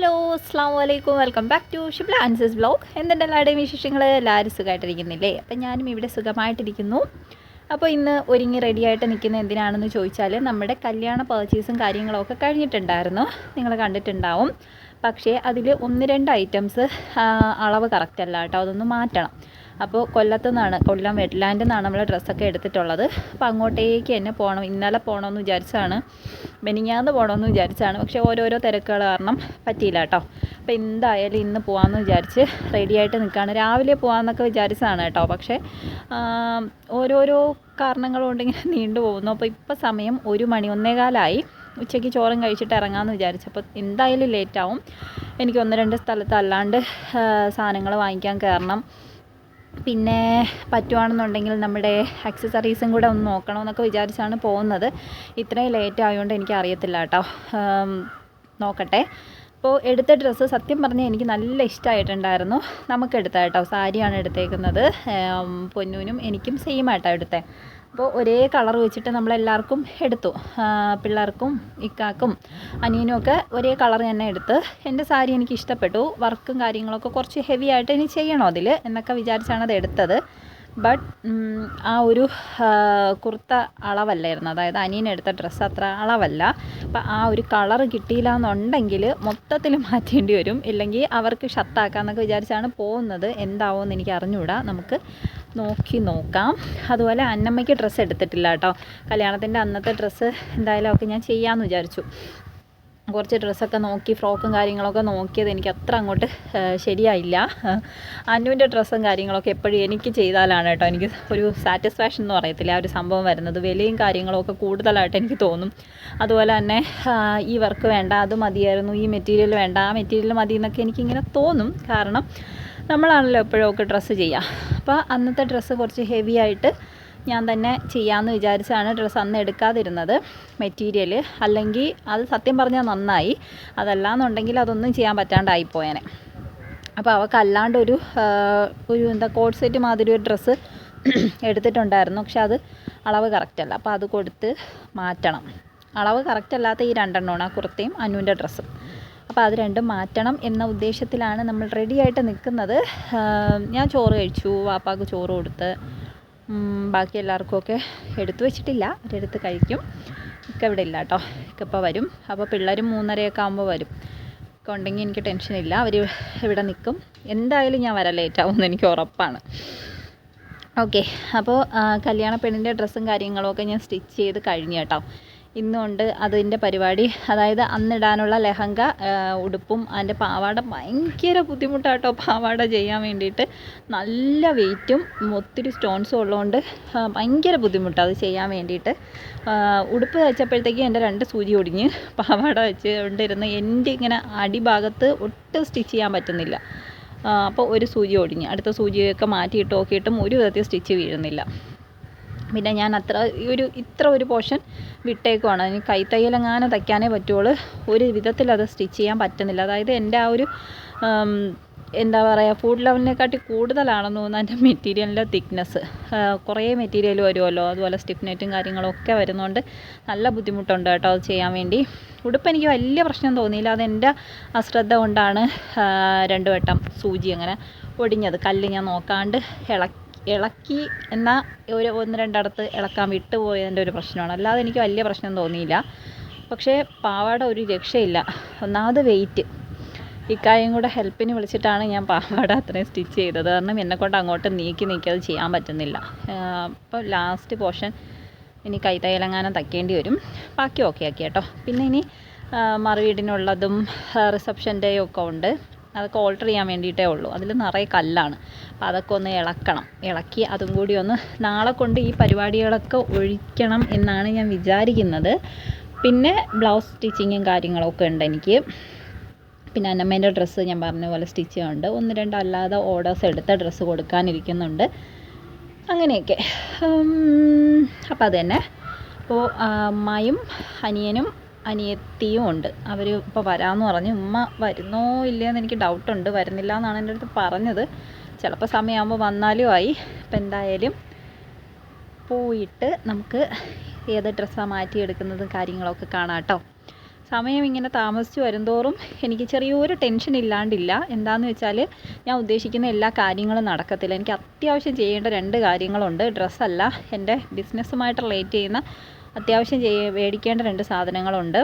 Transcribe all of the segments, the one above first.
Hello അസ്സാം വലൈക്കും, welcome back to Shibla answers vlog. എന്തുണ്ട് എല്ലാവരുടെയും വിശേഷങ്ങൾ? എല്ലാവരും സുഖമായിട്ടിരിക്കുന്നില്ലേ? അപ്പം ഞാനും ഇവിടെ സുഖമായിട്ടിരിക്കുന്നു. അപ്പോൾ ഇന്ന് ഒരുങ്ങി റെഡിയായിട്ട് നിൽക്കുന്ന എന്തിനാണെന്ന് ചോദിച്ചാൽ, നമ്മുടെ കല്യാണ പർച്ചേസും കാര്യങ്ങളൊക്കെ കഴിഞ്ഞിട്ടുണ്ടായിരുന്നു, നിങ്ങൾ കണ്ടിട്ടുണ്ടാവും. പക്ഷേ അതിൽ 1-2 ഐറ്റംസ് അളവ് കറക്റ്റ് അല്ല കേട്ടോ, അതൊന്ന് മാറ്റണം. അപ്പോൾ കൊല്ലം വെറ്റ്ലാൻഡിൽ നിന്നാണ് നമ്മൾ ഡ്രസ്സൊക്കെ എടുത്തിട്ടുള്ളത്. അപ്പോൾ അങ്ങോട്ടേക്ക് തന്നെ പോകണം. ഇന്നലെ പോകണമെന്ന് വിചാരിച്ചതാണ്, മെനിഞ്ഞാന്ന് പോകണമെന്ന് വിചാരിച്ചതാണ്. പക്ഷേ ഓരോരോ തിരക്കുകൾ കാരണം പറ്റിയില്ല കേട്ടോ. അപ്പോൾ എന്തായാലും ഇന്ന് പോകാമെന്ന് വിചാരിച്ച് റെഡിയായിട്ട് നിൽക്കുകയാണ്. രാവിലെ പോകാമെന്നൊക്കെ വിചാരിച്ചതാണ് കേട്ടോ, പക്ഷേ ഓരോരോ കാരണങ്ങൾ കൊണ്ട് ഇങ്ങനെ നീണ്ടു പോകുന്നു. അപ്പോൾ ഇപ്പോൾ സമയം 1 മണി 1:15. ഉച്ചയ്ക്ക് ചോറും കഴിച്ചിട്ട് ഇറങ്ങാമെന്ന് വിചാരിച്ചപ്പോൾ എന്തായാലും ലേറ്റാവും. എനിക്ക് 1-2 സ്ഥലത്ത് അല്ലാണ്ട് സാധനങ്ങൾ വാങ്ങിക്കാൻ കയറണം. പിന്നെ പറ്റുവാണെന്നുണ്ടെങ്കിൽ നമ്മുടെ ആക്സസറീസും കൂടെ ഒന്ന് നോക്കണമെന്നൊക്കെ വിചാരിച്ചാണ് പോകുന്നത്. ഇത്രയും ലേറ്റ് ആയതുകൊണ്ട് എനിക്ക് അറിയത്തില്ല കേട്ടോ, നോക്കട്ടെ. അപ്പോൾ എടുത്ത ഡ്രസ്സ് സത്യം പറഞ്ഞാൽ എനിക്ക് നല്ല ഇഷ്ടമായിട്ടുണ്ടായിരുന്നു. നമുക്കെടുത്ത കേട്ടോ, സാരിയാണ് എടുത്തേക്കുന്നത്. പൊന്നൂനും എനിക്കും സെയിം ആയിട്ടോ എടുത്തത്. അപ്പോൾ ഒരേ കളർ വെച്ചിട്ട് നമ്മളെല്ലാവർക്കും എടുത്തു. പിള്ളേർക്കും ഇക്കാക്കും അനിയനും ഒക്കെ ഒരേ കളർ തന്നെ എടുത്ത്. എൻ്റെ സാരി എനിക്ക് ഇഷ്ടപ്പെട്ടു. വർക്കും കാര്യങ്ങളൊക്കെ കുറച്ച് ഹെവി ആയിട്ട് ഇനി ചെയ്യണോ അതിൽ എന്നൊക്കെ വിചാരിച്ചാണ് അത് എടുത്തത്. ബട്ട് ആ ഒരു കുർത്ത അളവല്ലായിരുന്നു, അതായത് അനിയനെടുത്ത ഡ്രസ്സ് അത്ര അളവല്ല. അപ്പം ആ ഒരു കളറ് കിട്ടിയില്ല എന്നുണ്ടെങ്കിൽ മൊത്തത്തിൽ മാറ്റേണ്ടി വരും. ഇല്ലെങ്കിൽ അവർക്ക് ഷർട്ടാക്കാമെന്നൊക്കെ വിചാരിച്ചാണ് പോകുന്നത്. എന്താവുമെന്ന് എനിക്ക് അറിഞ്ഞുകൂടാ, നമുക്ക് നോക്കാം. അതുപോലെ അന്നമ്മയ്ക്ക് ഡ്രസ്സ് എടുത്തിട്ടില്ല കേട്ടോ. കല്യാണത്തിൻ്റെ അന്നത്തെ ഡ്രസ്സ് എന്തായാലും ഒക്കെ ഞാൻ ചെയ്യാമെന്ന് വിചാരിച്ചു. കുറച്ച് ഡ്രസ്സൊക്കെ നോക്കി, ഫ്രോക്കും കാര്യങ്ങളൊക്കെ നോക്കിയത് എനിക്ക് അത്ര അങ്ങോട്ട് ശരിയായില്ല. അനുവിൻ്റെ ഡ്രസ്സും കാര്യങ്ങളൊക്കെ എപ്പോഴും എനിക്ക് ചെയ്താലാണ് കേട്ടോ എനിക്ക് ഒരു സാറ്റിസ്ഫാക്ഷൻ എന്ന് പറയത്തില്ല, ആ ഒരു സംഭവം വരുന്നത്. വിലയും കാര്യങ്ങളൊക്കെ കൂടുതലായിട്ട് എനിക്ക് തോന്നും. അതുപോലെ തന്നെ ഈ വർക്ക് വേണ്ട, അത് മതിയായിരുന്നു, ഈ മെറ്റീരിയൽ വേണ്ട, ആ മെറ്റീരിയൽ മതി എന്നൊക്കെ എനിക്കിങ്ങനെ തോന്നും. കാരണം നമ്മളാണല്ലോ എപ്പോഴൊക്കെ ഡ്രസ്സ് ചെയ്യുക. അപ്പോൾ അന്നത്തെ ഡ്രസ്സ് കുറച്ച് ഹെവി ആയിട്ട് ഞാൻ തന്നെ ചെയ്യാമെന്ന് വിചാരിച്ചാണ് ഡ്രസ്സ് അന്ന് എടുക്കാതിരുന്നത്, മെറ്റീരിയൽ. അല്ലെങ്കിൽ അത് സത്യം പറഞ്ഞാൽ നന്നായി, അതല്ലാന്നുണ്ടെങ്കിൽ അതൊന്നും ചെയ്യാൻ പറ്റാണ്ടായിപ്പോയേനെ. അപ്പോൾ അവൾക്ക് ഒരു കോഡ് സെറ്റ് മാതിരി ഒരു ഡ്രസ്സ് എടുത്തിട്ടുണ്ടായിരുന്നു. പക്ഷെ അത് അളവ് കറക്റ്റല്ല. അപ്പോൾ അത് കൊടുത്ത് മാറ്റണം. അളവ് കറക്റ്റല്ലാത്ത ഈ 2 എണ്ണമാണ്, ആ കുർത്തയും അനുവിൻ്റെ ഡ്രസ്സും. അപ്പോൾ അത് 2 മാറ്റണം എന്ന ഉദ്ദേശത്തിലാണ് നമ്മൾ റെഡിയായിട്ട് നിൽക്കുന്നത്. ഞാൻ ചോറ് കഴിച്ചു, വാപ്പാക്ക് ചോറ് കൊടുത്ത്. ബാക്കി എല്ലാവർക്കുമൊക്കെ എടുത്തു വെച്ചിട്ടില്ല, അവരെടുത്ത് കഴിക്കും. ഒക്കെ ഇവിടെ ഇല്ല കേട്ടോ, ഒക്കെ ഇപ്പോൾ വരും. അപ്പോൾ പിള്ളേരും 3:30 ആകുമ്പോൾ വരും. ഒക്കെ ഉണ്ടെങ്കിൽ എനിക്ക് ടെൻഷനില്ല, അവർ ഇവിടെ നിൽക്കും. എന്തായാലും ഞാൻ വരാൻ ലേറ്റാവുമെന്ന് എനിക്ക് ഉറപ്പാണ്. ഓക്കെ, അപ്പോൾ കല്യാണ പെണ്ണിൻ്റെ ഡ്രസ്സും കാര്യങ്ങളുമൊക്കെ ഞാൻ സ്റ്റിച്ച് ചെയ്ത് കഴിഞ്ഞു കേട്ടോ. ഇന്നുണ്ട് അതിൻ്റെ പരിപാടി. അതായത് അന്നിടാനുള്ള ലെഹങ്ക, ഉടുപ്പും അതിൻ്റെ പാവാട ഭയങ്കര ബുദ്ധിമുട്ടാട്ടോ. പാവാട ചെയ്യാൻ വേണ്ടിയിട്ട് നല്ല വെയിറ്റും ഒത്തിരി സ്റ്റോൺസും ഉള്ളതുകൊണ്ട് ഭയങ്കര ബുദ്ധിമുട്ടാണ് അത് ചെയ്യാൻ വേണ്ടിയിട്ട്. ഉടുപ്പ് തയ്ച്ചപ്പോഴത്തേക്കും എൻ്റെ 2 സൂചി ഒടിഞ്ഞ്. പാവാട വെച്ച് കൊണ്ടിരുന്ന് എൻ്റെ ഇങ്ങനെ അടിഭാഗത്ത് ഒട്ടും സ്റ്റിച്ച് ചെയ്യാൻ പറ്റുന്നില്ല. അപ്പോൾ ഒരു സൂചി ഒടിഞ്ഞ്, അടുത്ത സൂചിയൊക്കെ മാറ്റിയിട്ട് നോക്കിയിട്ടും ഒരു വിധത്തിൽ സ്റ്റിച്ച് വീഴുന്നില്ല. പിന്നെ ഞാൻ ഇത്ര ഒരു പോർഷൻ വിട്ടേക്കുവാണ്. അതിന് കൈത്തയ്യലെങ്ങാനും തയ്ക്കാനേ പറ്റുള്ളൂ. ഒരു വിധത്തിൽ അത് സ്റ്റിച്ച് ചെയ്യാൻ പറ്റുന്നില്ല. അതായത് എൻ്റെ ആ ഒരു എന്താ പറയുക, ഫുഡ് ലെവലിനെക്കാട്ടി കൂടുതലാണെന്ന് തോന്നുന്നു എൻ്റെ മെറ്റീരിയലിൻ്റെ തിക്നെസ്. കുറേ മെറ്റീരിയൽ വരുമല്ലോ, അതുപോലെ സ്റ്റിഫ് നെറ്റും കാര്യങ്ങളൊക്കെ വരുന്നതുകൊണ്ട് നല്ല ബുദ്ധിമുട്ടുണ്ട് കേട്ടോ അത് ചെയ്യാൻ വേണ്ടി. ഉടുപ്പ് എനിക്ക് വലിയ പ്രശ്നം തോന്നിയില്ല, അതെൻ്റെ അശ്രദ്ധ കൊണ്ടാണ് 2 വട്ടം സൂചി അങ്ങനെ ഒടിഞ്ഞത്. കല്ല് ഞാൻ നോക്കാണ്ട് ഇളക്കി എന്നാൽ 1-2 അടുത്ത് ഇളക്കാൻ വിട്ടുപോയതിൻ്റെ ഒരു പ്രശ്നമാണ്. അല്ലാതെ എനിക്ക് വലിയ പ്രശ്നം തോന്നിയില്ല. പക്ഷേ പാവാട ഒരു രക്ഷയില്ല. ഒന്നാമത് വെയിറ്റ്, ഇക്കായും കൂടെ ഹെൽപ്പിന് വിളിച്ചിട്ടാണ് ഞാൻ പാവാട അത്രയും സ്റ്റിച്ച് ചെയ്തത്. കാരണം എന്നെക്കൊണ്ട് അങ്ങോട്ട് നീക്കി അത് ചെയ്യാൻ പറ്റുന്നില്ല. അപ്പോൾ ലാസ്റ്റ് പോർഷൻ ഇനി കൈത്തയ്യലെങ്ങാനും തയ്ക്കേണ്ടി വരും. ബാക്കി ഓക്കെ ആക്കി കേട്ടോ. പിന്നെ ഇനി മറുവീടിനുള്ളതും റിസപ്ഷൻ്റെയും ഒക്കെ ഉണ്ട്. അതൊക്കെ ഓൾട്ടർ ചെയ്യാൻ വേണ്ടിയിട്ടേ ഉള്ളൂ. അതിൽ നിറയെ കല്ലാണ്. അപ്പോൾ അതൊക്കെ ഒന്ന് ഇളക്കി അതും കൂടി ഒന്ന് നാളെ കൊണ്ട് ഈ പരിപാടികളൊക്കെ ഒഴിക്കണം എന്നാണ് ഞാൻ വിചാരിക്കുന്നത്. പിന്നെ ബ്ലൗസ് സ്റ്റിച്ചിങ്ങും കാര്യങ്ങളൊക്കെ ഉണ്ട് എനിക്ക്. പിന്നെ അന്നമ്മേൻ്റെ ഡ്രസ്സ് ഞാൻ പറഞ്ഞ പോലെ സ്റ്റിച്ച് ചെയ്യുന്നുണ്ട്. 1-2 അല്ലാതെ ഓർഡേഴ്സ് എടുത്ത ഡ്രസ്സ് കൊടുക്കാനിരിക്കുന്നുണ്ട്. അങ്ങനെയൊക്കെ. അപ്പോൾ അത് തന്നെ. അപ്പോൾ അമ്മയും അനിയനും അനിയത്തിയും ഉണ്ട്. അവർ ഇപ്പോൾ വരാമെന്ന് പറഞ്ഞു. ഉമ്മ വരുന്നോ ഇല്ലയെന്ന് എനിക്ക് ഡൗട്ടുണ്ട്. വരുന്നില്ല എന്നാണ് എൻ്റെ അടുത്ത് പറഞ്ഞത്. ചിലപ്പോൾ സമയമാകുമ്പോൾ വന്നാലും ആയി. അപ്പോൾ എന്തായാലും പോയിട്ട് നമുക്ക് ഏത് ഡ്രസ്സാണ് മാറ്റിയെടുക്കുന്നതും കാര്യങ്ങളൊക്കെ കാണാം കേട്ടോ. സമയം ഇങ്ങനെ താമസിച്ച് വരുന്തോറും എനിക്ക് ചെറിയൊരു ടെൻഷൻ ഇല്ലാണ്ടില്ല. എന്താണെന്ന് വെച്ചാൽ ഞാൻ ഉദ്ദേശിക്കുന്ന എല്ലാ കാര്യങ്ങളും നടക്കത്തില്ല. എനിക്ക് അത്യാവശ്യം ചെയ്യേണ്ട 2 കാര്യങ്ങളുണ്ട്. ഡ്രസ്സല്ല, എൻ്റെ ബിസിനസ്സുമായിട്ട് റിലേറ്റ് ചെയ്യുന്ന അത്യാവശ്യം മേടിക്കേണ്ട 2 സാധനങ്ങളുണ്ട്.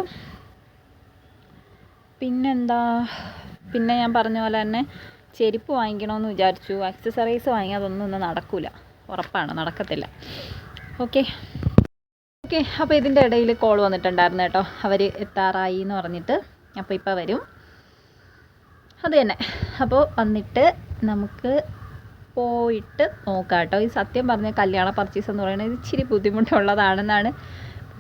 പിന്നെന്താ, പിന്നെ ഞാൻ പറഞ്ഞ പോലെ തന്നെ ചെരുപ്പ് വാങ്ങിക്കണമെന്ന് വിചാരിച്ചു. ആക്സസറീസ് വാങ്ങിയാൽ അതൊന്നും ഇന്ന് നടക്കില്ല, ഉറപ്പാണ്, നടക്കത്തില്ല. ഓക്കെ, അപ്പോൾ ഇതിൻ്റെ ഇടയിൽ കോൾ വന്നിട്ടുണ്ടായിരുന്നു കേട്ടോ. അവർ എത്താറായി എന്ന് പറഞ്ഞിട്ട്. അപ്പോൾ ഇപ്പോൾ വരും, അത് തന്നെ. അപ്പോൾ വന്നിട്ട് നമുക്ക് പോയിട്ട് നോക്കാം കേട്ടോ. ഈ സത്യം പറഞ്ഞ കല്യാണ പർച്ചേസ് എന്ന് പറയുന്നത് ഇച്ചിരി ബുദ്ധിമുട്ടുള്ളതാണെന്നാണ്.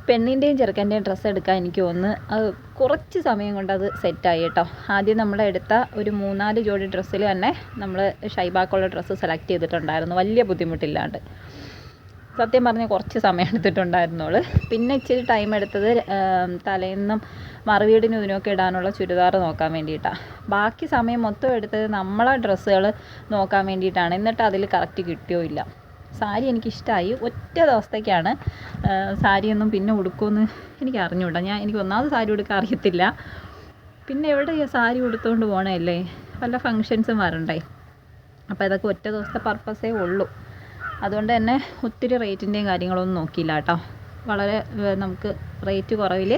പെണ്ണിൻ്റെയും ചെറുക്കൻ്റെയും ഡ്രസ്സ് എടുക്കാൻ എനിക്ക് തോന്നുന്നു അത് കുറച്ച് സമയം കൊണ്ട് അത് സെറ്റായി കേട്ടോ. ആദ്യം നമ്മൾ എടുത്ത ഒരു 3-4 ജോഡി ഡ്രസ്സിൽ തന്നെ നമ്മൾ ഷൈബാക്കുള്ള ഡ്രസ്സ് സെലക്ട് ചെയ്തിട്ടുണ്ടായിരുന്നു, വലിയ ബുദ്ധിമുട്ടില്ലാണ്ട്. സത്യം പറഞ്ഞാൽ കുറച്ച് സമയം എടുത്തിട്ടുണ്ടായിരുന്നുള്ളൂ. പിന്നെ ഇച്ചിരി ടൈം എടുത്തത് തലേന്നും മറുവീടിനും ഇതിനൊക്കെ ഇടാനുള്ള ചുരിദാർ നോക്കാൻ വേണ്ടിയിട്ടാണ്. ബാക്കി സമയം മൊത്തം എടുത്തത് നമ്മളെ ഡ്രസ്സുകൾ നോക്കാൻ വേണ്ടിയിട്ടാണ്. എന്നിട്ട് അതിൽ കറക്റ്റ് കിട്ടിയോ ഇല്ല. സാരി എനിക്കിഷ്ടമായി, ഒറ്റ ദിവസത്തേക്കാണ്. സാരിയൊന്നും പിന്നെ ഉടുക്കുമെന്ന് എനിക്ക് അറിഞ്ഞൂടാ. എനിക്ക് ഒന്നാമത് സാരി ഉടുക്കാൻ അറിയത്തില്ല. പിന്നെ എവിടെയാണ് സാരി ഉടുത്തുകൊണ്ട് പോകണമല്ലേ, പല ഫങ്ഷൻസും വരണ്ടേ. അപ്പോൾ ഇതൊക്കെ ഒറ്റ ദിവസത്തെ പർപ്പസേ ഉള്ളൂ. അതുകൊണ്ട് തന്നെ ഒത്തിരി റേറ്റിൻ്റെയും കാര്യങ്ങളൊന്നും നോക്കിയില്ല കേട്ടോ. വളരെ നമുക്ക് റേറ്റ് കുറവിൽ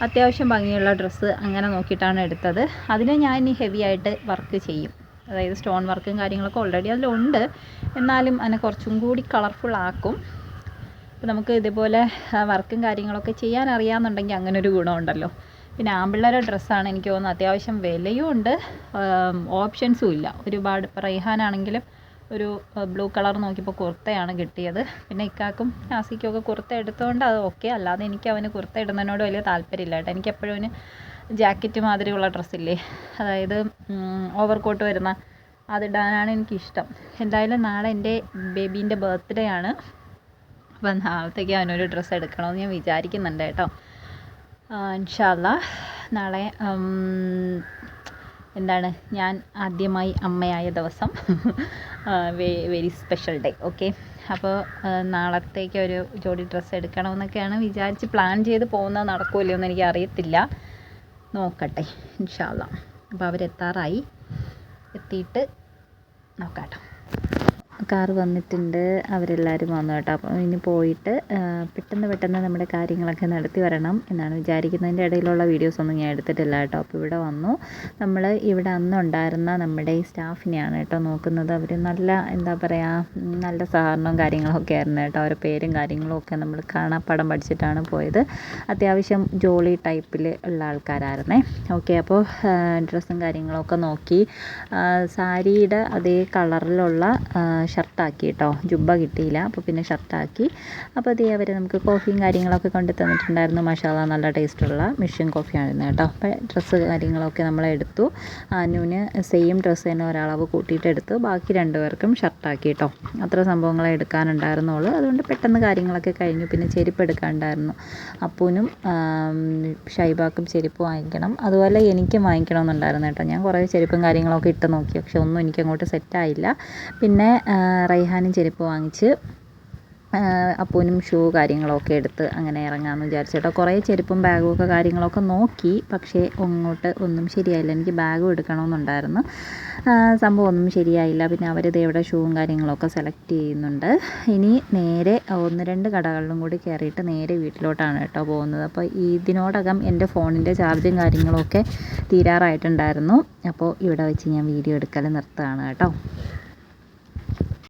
അത്യാവശ്യം ഭംഗിയുള്ള ഡ്രസ്സ് അങ്ങനെ നോക്കിയിട്ടാണ് എടുത്തത്. അതിനെ ഞാൻ ഇനി ഹെവി ആയിട്ട് വർക്ക് ചെയ്യും. അതായത് സ്റ്റോൺ വർക്കും കാര്യങ്ങളൊക്കെ ഓൾറെഡി അതിലുണ്ട്, എന്നാലും അതിനെ കുറച്ചും കൂടി കളർഫുൾ ആക്കും. അപ്പോൾ നമുക്ക് ഇതേപോലെ വർക്കും കാര്യങ്ങളൊക്കെ ചെയ്യാൻ അറിയാമെന്നുണ്ടെങ്കിൽ അങ്ങനെ ഒരു ഗുണമുണ്ടല്ലോ. പിന്നെ ആൺപിള്ളേരുടെ ഡ്രസ്സാണ് എനിക്ക് തോന്നുന്നത് അത്യാവശ്യം വിലയും ഉണ്ട്, ഓപ്ഷൻസും ഇല്ല ഒരുപാട്. ഇപ്പോൾ റൈഹാനാണെങ്കിലും ഒരു ബ്ലൂ കളർ നോക്കിയപ്പോൾ കുർത്തയാണ് കിട്ടിയത്. പിന്നെ ഇക്കാക്കും നാസിക്കും ഒക്കെ കുർത്ത എടുത്തുകൊണ്ട് അത് ഓക്കെ. അല്ലാതെ എനിക്ക് അവന് കുർത്ത ഇടുന്നതിനോട് വലിയ താല്പര്യമില്ല കേട്ടോ. എനിക്ക് എപ്പോഴും അവന് ജാക്കറ്റ് മാതിരിയുള്ള ഡ്രസ്സില്ലേ, അതായത് ഓവർ കോട്ട് വരുന്ന, അതിടാനാണ് എനിക്കിഷ്ടം. എന്തായാലും നാളെ എൻ്റെ ബേബീൻ്റെ ബർത്ത്ഡേ ആണ്. അപ്പം നാളത്തേക്ക് അവനൊരു ഡ്രസ്സ് എടുക്കണമെന്ന് ഞാൻ വിചാരിക്കുന്നുണ്ട് കേട്ടോ. ഇൻഷാ അല്ലാ നാളെ എന്താണ് ഞാൻ ആദ്യമായി അമ്മയായ ദിവസം, വെരി സ്പെഷ്യൽ ഡേ. ഓക്കെ, അപ്പോൾ നാളത്തേക്ക് ഒരു ജോഡി ഡ്രസ്സ് എടുക്കണമെന്നൊക്കെയാണ് വിചാരിച്ച് പ്ലാൻ ചെയ്ത് പോകുന്നത്. നടക്കുമല്ലോ എന്ന് എനിക്ക് അറിയത്തില്ല, നോക്കട്ടെ ഇൻഷാ അല്ലാ. അപ്പോൾ അവരെത്താറായി, എത്തിയിട്ട് നോക്കാം കേട്ടോ. കാറ് വന്നിട്ടുണ്ട്, അവരെല്ലാവരും വന്നു കേട്ടോ. അപ്പോൾ ഇനി പോയിട്ട് പെട്ടെന്ന് നമ്മുടെ കാര്യങ്ങളൊക്കെ നടത്തി വരണം എന്നാണ് വിചാരിക്കുന്നതിൻ്റെ ഇടയിലുള്ള വീഡിയോസൊന്നും ഞാൻ എടുത്തിട്ടില്ല കേട്ടോ. അപ്പോൾ ഇവിടെ വന്നു, നമ്മൾ ഇവിടെ അന്നുണ്ടായിരുന്ന നമ്മുടെ ഈ സ്റ്റാഫിനെയാണ് കേട്ടോ നോക്കുന്നത്. അവർ നല്ല എന്താ പറയുക, നല്ല സഹകരണവും കാര്യങ്ങളൊക്കെ ആയിരുന്നു കേട്ടോ. അവരുടെ പേരും കാര്യങ്ങളും ഒക്കെ നമ്മൾ കാണാപ്പാടം പഠിച്ചിട്ടാണ് പോയത്. അത്യാവശ്യം ജോളി ടൈപ്പിൽ ഉള്ള ആൾക്കാരായിരുന്നേ. ഓക്കെ, അപ്പോൾ ഡ്രസ്സും കാര്യങ്ങളൊക്കെ നോക്കി. സാരിയുടെ അതേ കളറിലുള്ള ഷർട്ടാക്കി കേട്ടോ, ജുബ്ബ കിട്ടിയില്ല. അപ്പോൾ പിന്നെ ഷർട്ടാക്കി. അപ്പോൾ അതേ അവർ നമുക്ക് കോഫിയും കാര്യങ്ങളൊക്കെ കൊണ്ട് തന്നിട്ടുണ്ടായിരുന്നു. മാഷാഅല്ലാ നല്ല ടേസ്റ്റുള്ള മിഷ്യൻ കോഫിയായിരുന്നു കേട്ടോ. അപ്പോൾ ഡ്രസ്സ് കാര്യങ്ങളൊക്കെ നമ്മളെടുത്തു. അനുവിന് സെയിം ഡ്രസ്സ് തന്നെ ഒരളവ് കൂട്ടിയിട്ട് എടുത്തു. ബാക്കി 2 പേർക്കും ഷർട്ടാക്കി കേട്ടോ. അത്ര സംഭവങ്ങളെ എടുക്കാനുണ്ടായിരുന്നുള്ളൂ. അതുകൊണ്ട് പെട്ടെന്ന് കാര്യങ്ങളൊക്കെ കഴിഞ്ഞു. പിന്നെ ചെരുപ്പ് എടുക്കാനുണ്ടായിരുന്നു. അപ്പൂനും ഷൈബാക്കും ചെരുപ്പ് വാങ്ങിക്കണം, അതുപോലെ എനിക്കും വാങ്ങിക്കണമെന്നുണ്ടായിരുന്നു കേട്ടോ. ഞാൻ കുറേ ചെരുപ്പും കാര്യങ്ങളൊക്കെ ഇട്ട് നോക്കി, പക്ഷെ ഒന്നും എനിക്കങ്ങോട്ട് സെറ്റായില്ല. പിന്നെ റൈഹാനും ചെരുപ്പ് വാങ്ങിച്ച്, അപ്പൂനും ഷൂ കാര്യങ്ങളൊക്കെ എടുത്ത് അങ്ങനെ ഇറങ്ങാമെന്ന് വിചാരിച്ചു കേട്ടോ. കുറേ ചെരുപ്പും ബാഗും ഒക്കെ കാര്യങ്ങളൊക്കെ നോക്കി, പക്ഷേ അങ്ങോട്ട് ഒന്നും ശരിയായില്ല. എനിക്ക് ബാഗും എടുക്കണമെന്നുണ്ടായിരുന്നു, സംഭവം ഒന്നും ശരിയായില്ല. പിന്നെ അവരിത് എവിടെ ഷൂവും കാര്യങ്ങളൊക്കെ സെലക്ട് ചെയ്യുന്നുണ്ട്. ഇനി നേരെ 1-2 കടകളിലും കൂടി കയറിയിട്ട് നേരെ വീട്ടിലോട്ടാണ് കേട്ടോ പോകുന്നത്. അപ്പോൾ ഇതിനോടകം എൻ്റെ ഫോണിൻ്റെ ചാർജും കാര്യങ്ങളൊക്കെ തീരാറായിട്ടുണ്ടായിരുന്നു. അപ്പോൾ ഇവിടെ വെച്ച് ഞാൻ വീഡിയോ എടുക്കൽ നിർത്തുകയാണ് കേട്ടോ.